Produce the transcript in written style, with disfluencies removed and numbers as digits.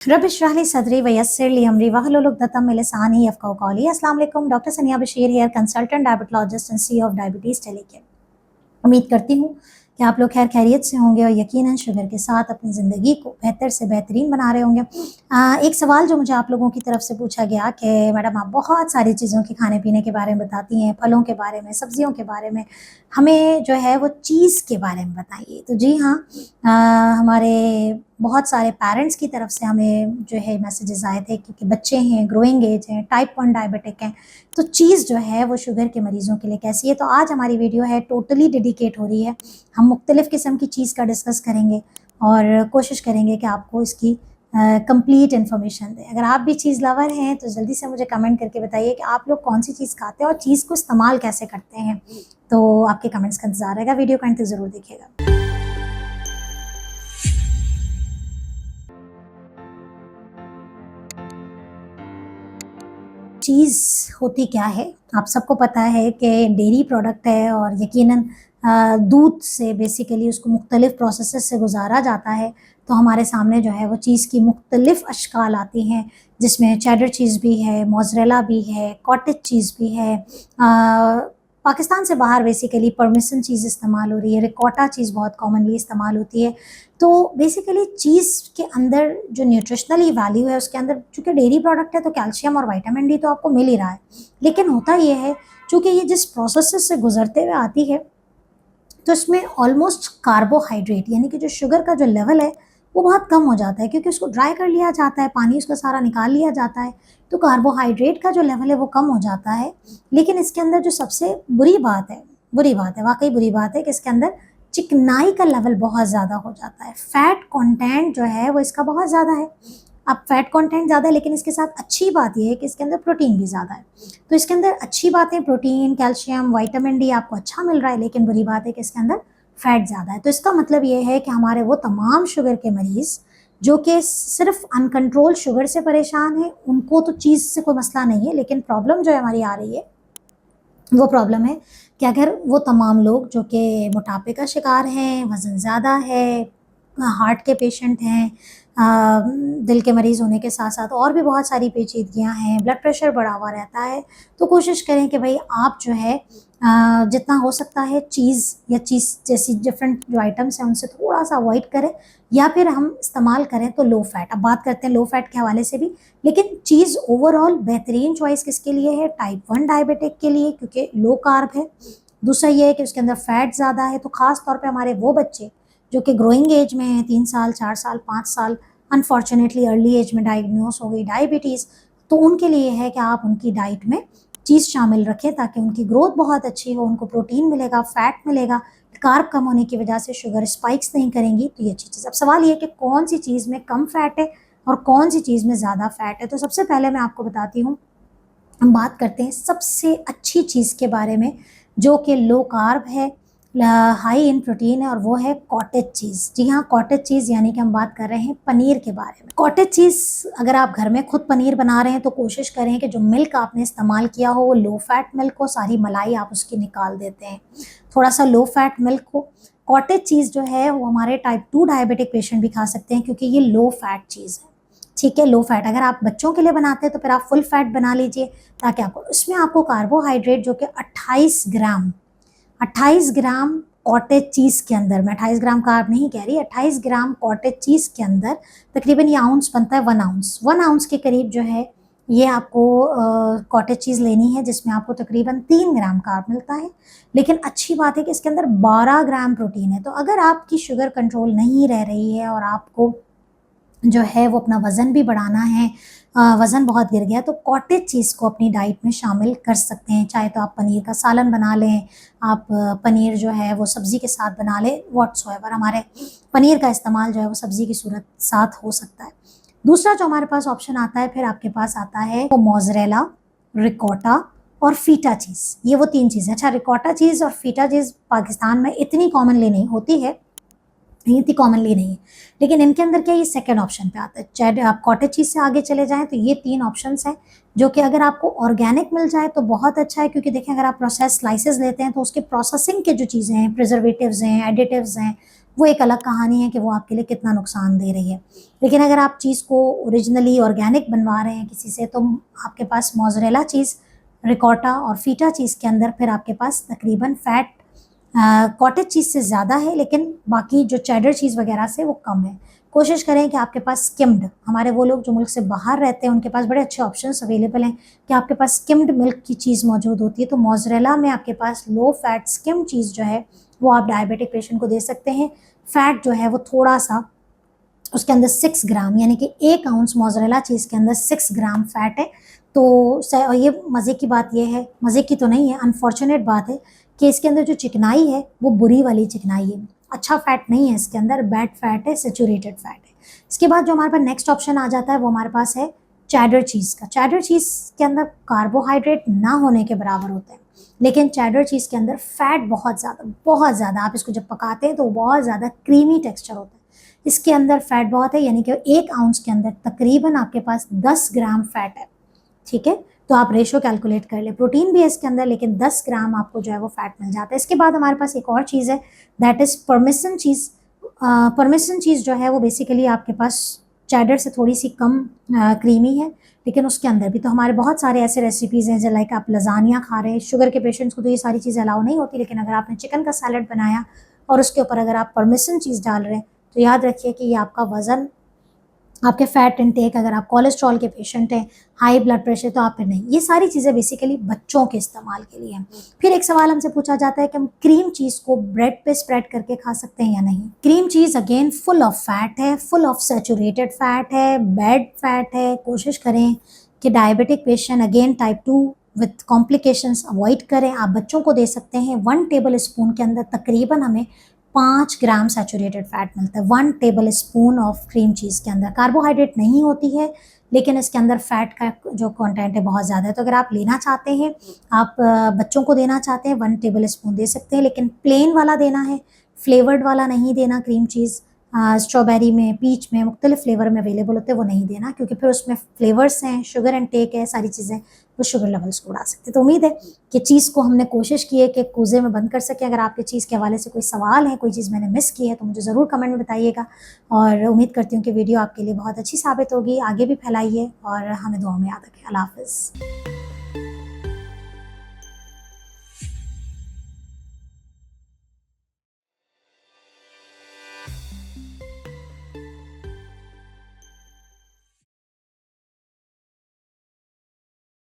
रब इश्रह ली सदरी वयस्सिर ली अमरी वहलुल उक़दतम मिन लिसानी यफ़क़हू क़ौली। अस्सलाम वालेकुम, डॉक्टर सनिया Bashir here, consultant diabetologist and CEO of diabetes टेलीकेयर। उम्मीद करती हूँ कि आप लोग खैर खैरियत से होंगे और यकीनन शुगर के साथ अपनी ज़िंदगी को बेहतर से बेहतरीन बना रहे होंगे। एक सवाल जो मुझे आप लोगों की तरफ से पूछा गया कि मैडम आप बहुत सारी चीज़ों के खाने पीने के बारे में बताती हैं, फलों के बारे में, सब्जियों के बारे में, हमें जो है वो चीज़ के बारे में बताइए। तो जी हाँ, हमारे बहुत सारे पेरेंट्स की तरफ से हमें जो है मैसेजेस आए थे, क्योंकि बच्चे हैं, ग्रोइंग एज हैं, टाइप 1 डायबिटिक हैं, तो चीज़ जो है वो शुगर के मरीज़ों के लिए कैसी है। तो आज हमारी वीडियो है टोटली डेडिकेट हो रही है। हम मुख्तलिफ़ किस्म की चीज़ का डिस्कस करेंगे और कोशिश करेंगे कि आपको इसकी कंप्लीट इन्फॉर्मेशन दें। अगर आप भी चीज़ लवर हैं तो जल्दी से मुझे कमेंट करके बताइए कि आप लोग कौन सी चीज़ खाते हैं और चीज़ को इस्तेमाल कैसे करते हैं। तो आपके कमेंट्स का इंतज़ार रहेगा, वीडियो का अंत तक ज़रूर देखिएगा। चीज़ होती क्या है? आप सबको पता है कि डेयरी प्रोडक्ट है और यकीनन दूध से बेसिकली उसको मुख्तलिफ़ प्रोसेसेस से गुज़ारा जाता है, तो हमारे सामने जो है वो चीज़ की मुख्तलिफ़ अशकाल आती हैं, जिसमें चेडर चीज़ भी है, मोज़रेला भी है, कॉटेज चीज़ भी है। पाकिस्तान से बाहर बेसिकली परमिसन चीज़ इस्तेमाल हो रही है, रिकॉटा चीज़ बहुत कॉमनली इस्तेमाल होती है। तो बेसिकली चीज़ के अंदर जो न्यूट्रिशनली वैल्यू है, उसके अंदर चूँकि डेयरी प्रोडक्ट है तो कैल्शियम और विटामिन डी तो आपको मिल ही रहा है। लेकिन होता ये है, चूँकि ये जिस प्रोसेसेस से गुज़रते हुए आती है, तो इसमें ऑलमोस्ट कार्बोहाइड्रेट यानी कि जो शुगर का जो लेवल है वो बहुत कम हो जाता है, क्योंकि उसको ड्राई कर लिया जाता है, पानी उसका सारा निकाल लिया जाता है, तो कार्बोहाइड्रेट का जो लेवल है वो कम हो जाता है। लेकिन इसके अंदर जो सबसे बुरी बात है, वाक़ई बुरी बात है कि इसके अंदर चिकनाई का लेवल बहुत ज़्यादा हो जाता है। फैट कंटेंट जो है वो इसका बहुत ज़्यादा है। अब फैट कंटेंट ज़्यादा है, लेकिन इसके साथ अच्छी बात ये है कि इसके अंदर प्रोटीन भी ज़्यादा है। तो इसके अंदर अच्छी बातें प्रोटीन, कैल्शियम, विटामिन डी आपको अच्छा मिल रहा है, लेकिन बुरी बात है कि इसके अंदर फैट ज़्यादा है। तो इसका मतलब ये है कि हमारे वो तमाम शुगर के मरीज़ जो कि सिर्फ़ अनकंट्रोल शुगर से परेशान हैं, उनको तो चीज़ से कोई मसला नहीं है, लेकिन प्रॉब्लम जो है हमारी आ रही है, वो प्रॉब्लम है कि अगर वो तमाम लोग जो कि मोटापे का शिकार हैं, वज़न ज़्यादा है, हार्ट के पेशेंट हैं, दिल के मरीज़ होने के साथ-साथ और भी बहुत सारी पेचीदगियाँ हैं, ब्लड प्रेशर बढ़ा हुआ रहता है, तो कोशिश करें कि भई आप जो है जितना हो सकता है चीज़ या चीज़ जैसी डिफरेंट जो आइटम्स हैं उनसे थोड़ा-सा अवॉइड करें, या फिर हम इस्तेमाल करें तो लो फैट। अब बात करते हैं लो फैट के हवाले से भी, लेकिन चीज़ ओवरऑल बेहतरीन चॉइस किसके लिए है? टाइप 1 डायबिटिक के लिए, क्योंकि लो कार्ब है। दूसरा ये है कि उसके अंदर फैट ज़्यादा है, तो ख़ास तौर पे हमारे वो बच्चे जो कि ग्रोइंग एज में हैं, 3 साल, 4 साल, 5 साल, अनफॉर्चुनेटली अर्ली एज में डायग्नोस हो गई डायबिटीज़, तो उनके लिए है कि आप उनकी डाइट में चीज़ शामिल रखें ताकि उनकी ग्रोथ बहुत अच्छी हो, उनको प्रोटीन मिलेगा, फैट मिलेगा, कार्ब कम होने की वजह से शुगर स्पाइक्स नहीं करेंगी, तो ये अच्छी चीज़। अब सवाल ये है कि कौन-सी चीज़ में कम फैट है और कौन-सी चीज़ में ज़्यादा फैट है? तो सबसे पहले मैं आपको बताती हूँ, हम बात करते हैं सबसे अच्छी चीज़ के बारे में, जो कि लो कार्ब है, हाई इन प्रोटीन है, और वो है कॉटेज चीज़। जी हाँ, कॉटेज चीज़ यानी कि हम बात कर रहे हैं पनीर के बारे में। कॉटेज चीज़ अगर आप घर में खुद पनीर बना रहे हैं तो कोशिश करें कि जो मिल्क आपने इस्तेमाल किया हो वो लो फैट मिल्क हो, सारी मलाई आप उसकी निकाल देते हैं, थोड़ा-सा लो फैट मिल्क हो। कॉटेज चीज़ जो है वो हमारे टाइप 2 डायबिटिक पेशेंट भी खा सकते हैं, क्योंकि ये लो फैट चीज़ है। ठीक है, लो फैट। अगर आप बच्चों के लिए बनाते हैं तो फिर आप फुल फैट बना लीजिए, ताकि आपको इसमें आपको कार्बोहाइड्रेट जो कि 28 ग्राम कॉटेज चीज़ के अंदर, मैं 28 ग्राम कार्ब नहीं कह रही, 28 ग्राम कॉटेज चीज़ के अंदर तकरीबन ये आउंस बनता है, 1 आउंस के करीब जो है ये आपको कॉटेज चीज़ लेनी है, जिसमें आपको तकरीबन 3 ग्राम कार्ब मिलता है। लेकिन अच्छी बात है कि इसके अंदर 12 ग्राम प्रोटीन है। तो अगर आपकी शुगर कंट्रोल नहीं रह रही है और आपको जो है वो अपना वज़न भी बढ़ाना है, वज़न बहुत गिर गया, तो कॉटेज चीज़ को अपनी डाइट में शामिल कर सकते हैं। चाहे तो आप पनीर का सालन बना लें, आप पनीर जो है वो सब्ज़ी के साथ बना लें, व्हाट्सएवर, हमारे पनीर का इस्तेमाल जो है वो सब्ज़ी की सूरत साथ हो सकता है। दूसरा जो हमारे पास ऑप्शन आता है, फिर आपके पास आता है वो मोज़रेला, रिकॉटा और फीटा चीज़। ये वो 3 चीज़ें। अच्छा, रिकॉटा चीज़ और फीटा चीज़ पाकिस्तान में इतनी कॉमनली नहीं होती है, इतनी कॉमनली नहीं है, लेकिन इनके अंदर क्या, ये सेकंड ऑप्शन पे आता है। चाहे आप कॉटेज चीज़ से आगे चले जाएँ तो ये 3 ऑप्शंस हैं, जो कि अगर आपको ऑर्गेनिक मिल जाए तो बहुत अच्छा है, क्योंकि देखें अगर आप प्रोसेस स्लाइसेस लेते हैं तो उसके प्रोसेसिंग के जो चीज़ें हैं, प्रिजर्वेटिव्स हैं, एडिटिव्स हैं, वो एक अलग कहानी है कि वो आपके लिए कितना नुकसान दे रही है। लेकिन अगर आप चीज़ को ओरिजिनली ऑर्गेनिक बनवा रहे हैं किसी से, तो आपके पास मोज़रेला चीज़, रिकॉटा और फीटा चीज़ के अंदर फिर आपके पास तकरीबन फ़ैट कॉटेज चीज़ से ज़्यादा है, लेकिन बाकी जो चेडर चीज़ वगैरह से वो कम है। कोशिश करें कि आपके पास स्किम्ड, हमारे वो लोग जो मुल्क से बाहर रहते हैं उनके पास बड़े अच्छे ऑप्शंस अवेलेबल हैं कि आपके पास स्किम्ड मिल्क की चीज़ मौजूद होती है। तो मोज़रेला में आपके पास लो फैट स्किम चीज़ जो है वो आप डायबिटिक पेशेंट को दे सकते हैं। फ़ैट जो है वो थोड़ा सा उसके अंदर 6 ग्राम, यानी कि 1 आउंस मोज़रेला चीज़ के अंदर 6 ग्राम फ़ैट है। तो ये मज़े की बात ये है, मज़े की तो नहीं है, अनफॉर्चुनेट बात है कि इसके अंदर जो चिकनाई है वो बुरी वाली चिकनाई है। अच्छा फ़ैट नहीं है इसके अंदर, बैड फ़ैट है, सैचुरेटेड फ़ैट है। इसके बाद जो हमारे पास नेक्स्ट ऑप्शन आ जाता है वो हमारे पास है चेडर चीज़ का। चेडर चीज़ के अंदर कार्बोहाइड्रेट ना होने के बराबर होते हैं, लेकिन चेडर चीज़ के अंदर फ़ैट बहुत ज़्यादा, आप इसको जब पकाते हैं तो बहुत ज़्यादा क्रीमी टेक्सचर होता है। इसके अंदर फैट बहुत है, यानी कि 1 आउंस के अंदर तकरीबन आपके पास 10 ग्राम फैट है। ठीक है, तो आप रेशो कैलकुलेट कर ले। प्रोटीन भी है इसके अंदर, लेकिन 10 ग्राम आपको जो है वो फैट मिल जाता है। इसके बाद हमारे पास एक और चीज़ है, दैट इज़ परमिसन चीज़। परमिसन चीज़ जो है वो बेसिकली आपके पास चेडर से थोड़ी सी कम क्रीमी है, लेकिन उसके अंदर भी तो हमारे बहुत सारे ऐसे रेसिपीज़ हैं जो लाइक आप लजानिया खा रहे हैं। शुगर के पेशेंट्स को तो ये सारी चीज़ें अलाउ नहीं होती, लेकिन अगर आपने चिकन का सैलड बनाया और उसके ऊपर अगर आप परमिसन चीज़ डाल रहे हैं, तो याद रखिए कि ये आपका वज़न, आपके फैट इनटेक, अगर आप कोलेस्ट्रॉल के पेशेंट हैं, हाई ब्लड प्रेशर, तो आप पे नहीं। ये सारी चीज़ें बेसिकली बच्चों के इस्तेमाल के लिए हैं। फिर एक सवाल हमसे पूछा जाता है कि हम क्रीम चीज़ को ब्रेड पे स्प्रेड करके खा सकते हैं या नहीं। Cream cheese again full of fat है, फुल ऑफ सैचुरेटेड फैट है, बैड फैट है। कोशिश करें कि diabetic patient again type 2 with complications avoid करें। आप बच्चों को दे सकते हैं। 1 टेबल स्पून के अंदर तकरीबन हमें 5 ग्राम सैचुरेटेड फैट मिलता है 1 table spoon of cream cheese के अंदर। कार्बोहाइड्रेट नहीं होती है, लेकिन इसके अंदर फैट का जो कंटेंट है बहुत ज़्यादा है। तो अगर आप लेना चाहते हैं, आप बच्चों को देना चाहते हैं, 1 टेबल स्पून दे सकते हैं, लेकिन प्लेन वाला देना है, फ्लेवर्ड वाला नहीं देना। क्रीम चीज़ स्ट्रॉबेरी में, पीच में, मुख्तलिफ फ्लेवर में अवेलेबल होते हैं, वो नहीं देना, क्योंकि फिर उसमें फ्लेवर्स हैं, शुगर इनटेक है, सारी चीज़ें, वो शुगर लेवल्स को बढ़ा सकते हैं। तो उम्मीद है कि चीज़ को हमने कोशिश की है कि कूजे में बंद कर सकें। अगर आपके चीज़ के हवाले से कोई सवाल है, कोई चीज़ मैंने मिस की है, तो मुझे ज़रूर कमेंट में बताइएगा। और उम्मीद करती हूँ कि वीडियो आपके लिए बहुत अच्छी साबित होगी। आगे भी फैलाइए और हमें दुआ में याद रखें। अल्लाह हाफ़िज़।